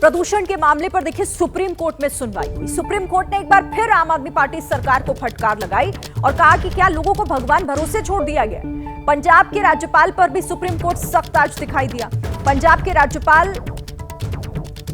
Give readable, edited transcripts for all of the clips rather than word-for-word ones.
प्रदूषण के मामले पर देखिए सुप्रीम कोर्ट में सुनवाई हुई। सुप्रीम कोर्ट ने एक बार फिर आम आदमी पार्टी सरकार को फटकार लगाई और कहा कि क्या लोगों को भगवान भरोसे छोड़ दिया गया। पंजाब के राज्यपाल पर भी सुप्रीम कोर्ट सख्त आज दिखाई दिया। पंजाब के राज्यपाल,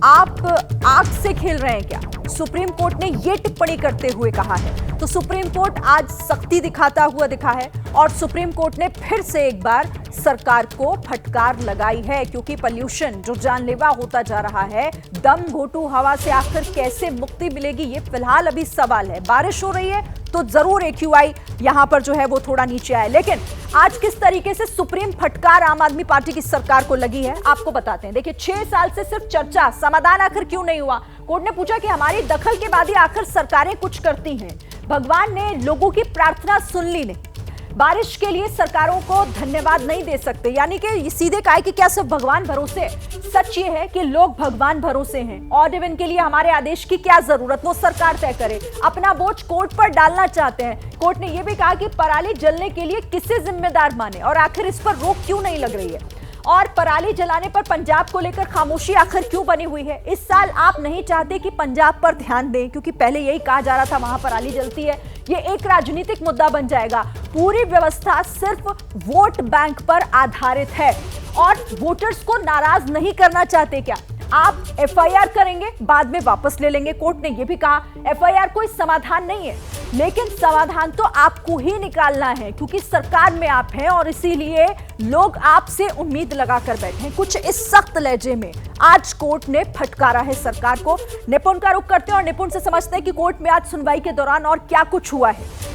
आप आग से खेल रहे हैं क्या, सुप्रीम कोर्ट ने यह टिप्पणी करते हुए कहा है। तो सुप्रीम कोर्ट आज सख्ती दिखाता हुआ दिखा है और सुप्रीम कोर्ट ने फिर से एक बार सरकार को फटकार लगाई है, क्योंकि पॉल्यूशन जो जानलेवा होता जा रहा है, दम घोटू हवा से आखिर कैसे मुक्ति मिलेगी, ये फिलहाल अभी सवाल है। बारिश हो रही है तो जरूर AQI यहां पर जो है वो थोड़ा नीचे आए, लेकिन आज किस तरीके से सुप्रीम फटकार आम आदमी पार्टी की सरकार को लगी है आपको बताते हैं। देखिए 6 साल से सिर्फ चर्चा, समाधान आखिर क्यों नहीं हुआ। कोर्ट ने पूछा कि हमारी दखल के बाद ही आखिर सरकारें कुछ करती हैं। भगवान ने लोगों की प्रार्थना सुन ली नहीं। बारिश के लिए सरकारों को धन्यवाद नहीं दे सकते, यानी कि सीधे कहा कि क्या सिर्फ भगवान भरोसे। सच ये है कि लोग भगवान भरोसे हैं और इवन के लिए हमारे आदेश की क्या जरूरत, वो सरकार तय करे। अपना बोझ कोर्ट पर डालना चाहते हैं। कोर्ट ने यह भी कहा कि पराली जलने के लिए किसे जिम्मेदार माने और आखिर इस पर रोक क्यों नहीं लग रही है, और पराली जलाने पर पंजाब को लेकर खामोशी आखिर क्यों बनी हुई है। इस साल आप नहीं चाहते कि पंजाब पर ध्यान दें, क्योंकि पहले यही कहा जा रहा था वहां पराली जलती है, ये एक राजनीतिक मुद्दा बन जाएगा। पूरी व्यवस्था सिर्फ वोट बैंक पर आधारित है और वोटर्स को नाराज नहीं करना चाहते क्या। आप FIR करेंगे, बाद में वापस ले लेंगे। कोर्ट ने यह भी कहा FIR कोई समाधान नहीं है, लेकिन समाधान तो आपको ही निकालना है, क्योंकि सरकार में आप हैं और इसीलिए लोग आपसे उम्मीद लगाकर बैठे हैं। कुछ इस सख्त लहजे में आज कोर्ट ने फटकारा है सरकार को। निपुण का रुख करते हैं और निपुण से समझते हैं कि कोर्ट में आज सुनवाई के दौरान और क्या कुछ हुआ है।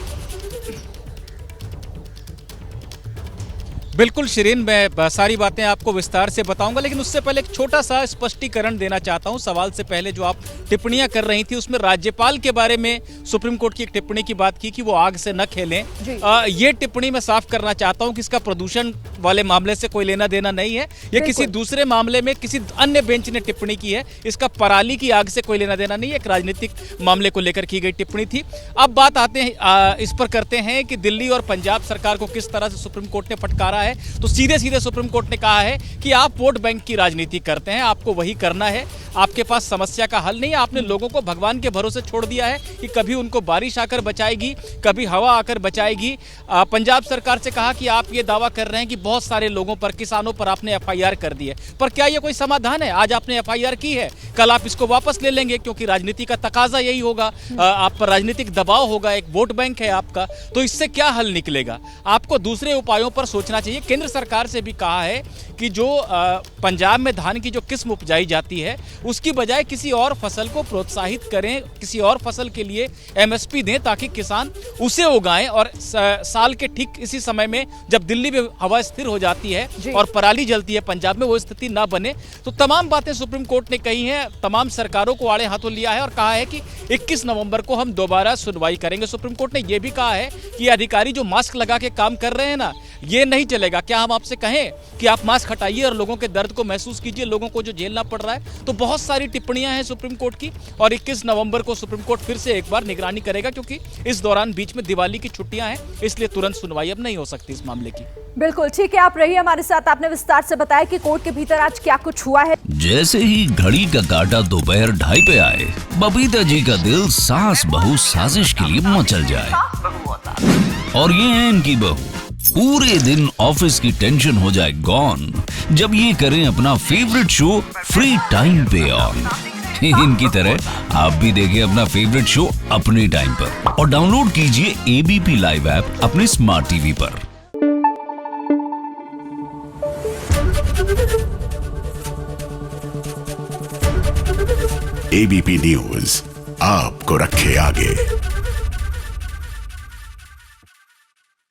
बिल्कुल शिरीन, मैं सारी बातें आपको विस्तार से बताऊंगा, लेकिन उससे पहले एक छोटा सा स्पष्टीकरण देना चाहता हूं। सवाल से पहले जो आप टिप्पणियां कर रही थी उसमें राज्यपाल के बारे में सुप्रीम कोर्ट की एक टिप्पणी की बात की कि वो आग से न खेलें। ये टिप्पणी मैं साफ करना चाहता हूं कि इसका प्रदूषण वाले मामले से कोई लेना देना नहीं है। ये किसी दूसरे मामले में किसी अन्य बेंच ने टिप्पणी की है। इसका पराली की आग से कोई लेना देना नहीं है, एक राजनीतिक मामले को लेकर की गई टिप्पणी थी। अब बात आते हैं इस पर करते हैं कि दिल्ली और पंजाब सरकार को किस तरह से सुप्रीम कोर्ट ने फटकारा है। तो सीधे सीधे सुप्रीम कोर्ट ने कहा है कि आप वोट बैंक की राजनीति करते हैं, आपको वही करना है, आपके पास समस्या का हल नहीं है। आपने लोगों को भगवान के भरोसे छोड़ दिया है कि कभी उनको बारिश आकर बचाएगी, कभी हवा आकर बचाएगी। पंजाब सरकार से कहा कि आप ये दावा कर रहे हैं कि बहुत सारे लोगों पर, किसानों पर आपने FIR कर दी है, पर क्या ये कोई समाधान है। आज आपने FIR की है, कल आप इसको वापस ले लेंगे, क्योंकि राजनीति का तकाजा यही होगा, आप पर राजनीतिक दबाव होगा, एक वोट बैंक है आपका, तो इससे क्या हल निकलेगा। आपको दूसरे उपायों पर सोचना चाहिए। केंद्र सरकार से भी कहा है कि जो पंजाब में धान की जो किस्म उपजाई जाती है उसकी बजाय किसी और फसल को प्रोत्साहित करें, किसी और फसल के लिए MSP दें, ताकि किसान उसे उगाएं और साल के ठीक इसी समय में जब दिल्ली में हवा स्थिर हो जाती है और पराली जलती है पंजाब में, वो स्थिति ना बने। तो तमाम बातें सुप्रीम कोर्ट ने कही हैं, तमाम सरकारों को आड़े हाथों लिया है और कहा है कि 21 नवंबर को हम दोबारा सुनवाई करेंगे। सुप्रीम कोर्ट ने यह भी कहा है कि अधिकारी जो मास्क लगा के काम कर रहे हैं ना, ये नहीं चलेगा। क्या हम आपसे कहें कि आप मास्क हटाइए और लोगों के दर्द को महसूस कीजिए, लोगों को जो झेलना पड़ रहा है। तो बहुत सारी टिप्पणियां हैं सुप्रीम कोर्ट की और 21 नवंबर को सुप्रीम कोर्ट फिर से एक बार निगरानी करेगा, क्योंकि इस दौरान बीच में दिवाली की छुट्टियां हैं, इसलिए तुरंत सुनवाई अब नहीं हो सकती इस मामले की। बिल्कुल ठीक है, आप रहिए हमारे साथ। आपने विस्तार से बताया कि कोर्ट के भीतर आज क्या कुछ हुआ है। जैसे ही घड़ी का काटा दोपहर 2:30 पे आए, बबीता जी का दिल सास बहू साजिश के लिए मचल जाए। और ये है इनकी बहू, पूरे दिन ऑफिस की टेंशन हो जाए गॉन जब ये करें अपना फेवरेट शो फ्री टाइम पे ऑन। इनकी तरह आप भी देखें अपना फेवरेट शो अपने टाइम पर और डाउनलोड कीजिए ABP लाइव ऐप अपने स्मार्ट टीवी पर। ABP न्यूज आपको रखे आगे।